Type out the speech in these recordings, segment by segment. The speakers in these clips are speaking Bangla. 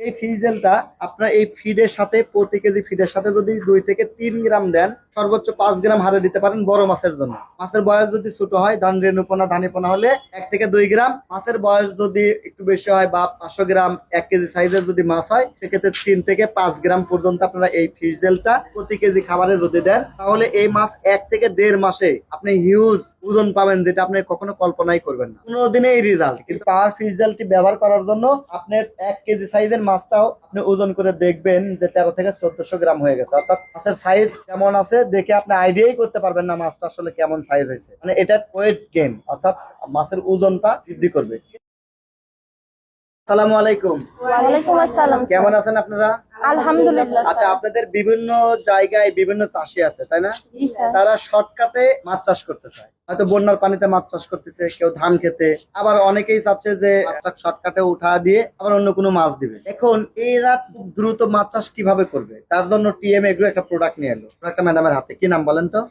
এই ফিজেলটা আপনার এই ফিডের সাথে প্রতি কেজি ফিডের সাথে যদি 2 থেকে 3 গ্রাম দেন, সর্বোচ্চ 5 গ্রাম হারে দিতে পারেন বড় মাছের জন্য। মাছের বয়স যদি ছোট হয়, ধান রেণুপোনা ধানিপোনা হলে 1 থেকে 2 গ্রাম, মাছের বয়স যদি একটু বেশি হয় বা 500 গ্রাম 1 কেজি সাইজের যদি মাছ হয়, সেক্ষেত্রে 3 থেকে 5 গ্রাম পর্যন্ত আপনারা এই ফিজেলটা প্রতি কেজি খাবারে যদি দেন, তাহলে এই মাছ 1 থেকে 1.5 মাসে আপনি হিউজ ওজন পাবেন, যেটা আপনি কখনো কল্পনাই করবেন না। 15 দিনে এই রেজাল্ট। কিন্তু পাওয়ার ফিজেলটি ব্যবহার করার জন্য আপনার 1 কেজি সাইজের মাছটাও আপনি ওজন করে দেখবেন যে 13 থেকে 1400 গ্রাম হয়ে গেছে। অর্থাৎ মাছের সাইজ কেমন আছে দেখে আপনি আইডিয়াই করতে পারবেন না মাছটা আসলে কেমন সাইজ হয়েছে। মানে এটা ওয়েট গেইন, অর্থাৎ মাছের ওজনটা বৃদ্ধি করবে। আসসালামু আলাইকুম। ওয়ালাইকুম আসসালাম। কেমন আছেন আপনারা? আলহামদুলিল্লাহ। আচ্ছা, আপনাদের বিভিন্ন জায়গায় বিভিন্ন চাষি আছে, তাই না? জি স্যার। তারা শর্টকাটে মাছ চাষ করতে চায়, হয়তো বন্যার পানিতে মাছ চাষ করতেছে, কেউ ধান খেতে, আবার অনেকেই চাচ্ছে যে মাছটা শর্টকাটে উঠা দিয়ে আবার অন্য কোনো মাছ দিবে। এখন এরা খুব দ্রুত মাছ চাষ কিভাবে করবে, তার জন্য টিএম এগ্রো একটা প্রোডাক্ট নিয়ে এলো। প্রোডাক্টটা ম্যাডামের হাতে, কি নাম বলেন তো?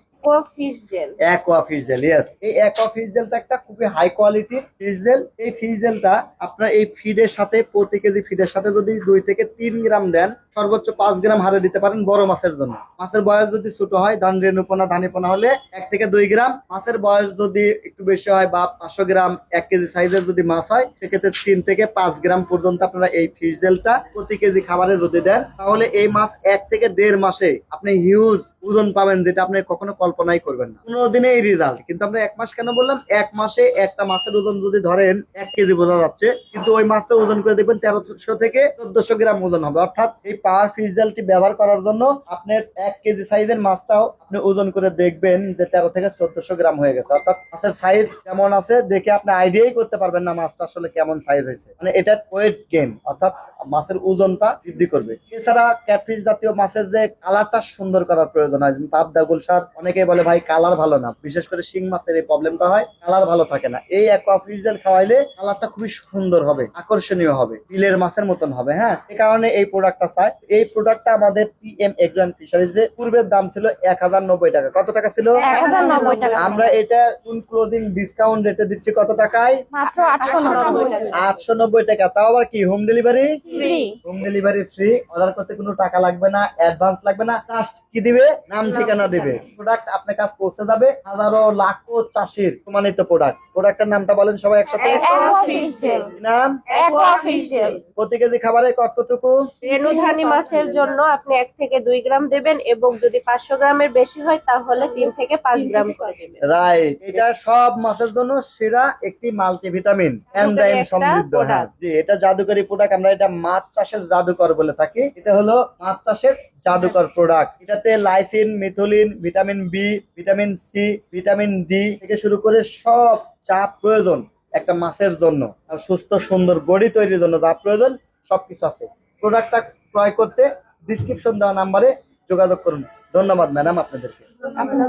Fish jail. Aqua fish jail. Yes, এই অ্যাকোয়া ফিশ জেলটা একটা খুবই হাই কোয়ালিটির ফিশ জেল। এই ফিশ জেলটা আপনার এই ফিডের সাথে প্রতি কেজি ফিডের সাথে যদি 2 থেকে 3 গ্রাম দেন, সর্বোচ্চ 5 গ্রাম হারে দিতে পারেন বড় মাছের জন্য। মাছের বয়স যদি ছোট হয়, ধান রেণুপোনা ধানিপোনা হলে 1 থেকে 2 গ্রাম, মাছের বয়স যদি একটু বেশি হয় বা 500 গ্রাম 1 কেজি সাইজের যদি মাছ হয়, সেক্ষেত্রে 3 থেকে 5 গ্রাম পর্যন্ত আপনারা এই ফিশ জেলটা প্রতি কেজি খাবারে যদি দেন, তাহলে এই মাছ 1 থেকে 1.5 মাসে আপনি হিউজ ওজন পাবেন, যেটা আপনি কখনো কল্পনাই করবেন না। 15 দিনে এই রেজাল্ট। কিন্তু আমরা 1 মাস কেন বললাম? 1 মাসে একটা মাছের ওজন যদি ধরেন 1 কেজি বোঝা যাচ্ছে, কিন্তু ওই মাছটা ওজন করে দেখবেন 1300 থেকে 1400 গ্রাম ওজন হবে। অর্থাৎ এই পাওয়ার ফিশ জেলটি ব্যবহার করার জন্য আপনার 1 কেজি সাইজের মাছটাও আপনি ওজন করে দেখবেন যে 13 থেকে 1400 গ্রাম হয়ে গেছে। অর্থাৎ মাছের সাইজ কেমন আছে দেখে আপনি আইডিয়াই করতে পারবেন না মাছটা আসলে কেমন সাইজ হয়েছে। মানে এটা ওয়েট গেইন, অর্থাৎ মাছের ওজনটা বৃদ্ধি করবে। এছাড়া ক্যাটফিশ জাতীয় মাছের যে কালারটা সুন্দর করার প্রয়োজন হয়, পাবদা গুলশাদ, অনেকেই বলে ভাই কালার ভালো না, বিশেষ করে শিং মাছের এই প্রবলেমটা হয়, কালার ভালো থাকে না। এই অ্যাকোয়া ফিশ জেল খাওয়াইলে কালারটা খুবই সুন্দর হবে, আকর্ষণীয় হবে, বিলের মাছের মতন হবে। হ্যাঁ, এই কারণে এই প্রোডাক্টটা চাই। এই প্রোডাক্টটা আমাদের টিএম এগ্রো এন্ড ফিশারিজে পূর্বের দাম ছিল 1090 টাকা। কত টাকা ছিল? 1090 টাকা। আমরা এটা ক্লোজিং ডিসকাউন্ট রেটে দিচ্ছি কত টাকায়? মাত্র 890 টাকা। 890 টাকা। তাও আবার কি home delivery? Free. Home delivery free. Order করতে কোনো টাকা লাগবে না, অ্যাডভান্স লাগবে না, জাস্ট কি দিবে? নাম ঠিকানা দিবে। প্রোডাক্ট আপনার কাছে পৌঁছে যাবে। হাজারো লাখো চাষির প্রমাণিত প্রোডাক্ট। প্রোডাক্টের নামটা বলেন সবাই একসাথে। Aqua fish jail. নাম অ্যাকোয়া ফিশ জেল। প্রতি কেজি খাবারে কতটুকু? রেণুধানী মাছের জন্য আপনি 1 থেকে 2 গ্রাম দেবেন এবং যদি 500 গ্রামের বেশি হয় তাহলে 3 থেকে 5 গ্রাম করে দেবেন। রাইট, এটা সব মাছের জন্য সেরা একটি মাল্টিভিটামিন এনজাইম সমৃদ্ধ। হ্যাঁ জি, এটা জাদুকরি প্রোডাক্ট। আমরা এটা মাছ চাষের জাদুকর বলে থাকি। এটা হলো মাছ চাষের জাদুকর প্রোডাক্ট। এটাতে lysine, methylene, vitamin B, vitamin C, vitamin D থেকে শুরু করে সব যা প্রয়োজন একটা মাছের জন্য, আর সুস্থ সুন্দর বডি তৈরির জন্য যা প্রয়োজন সবকিছু আছে। প্রোডাক্টটা ক্রয় করতে ডিসক্রিপশন দেওয়া নাম্বারে যোগাযোগ করুন। ধন্যবাদ ম্যাডাম আপনাদেরকে। আপনাকে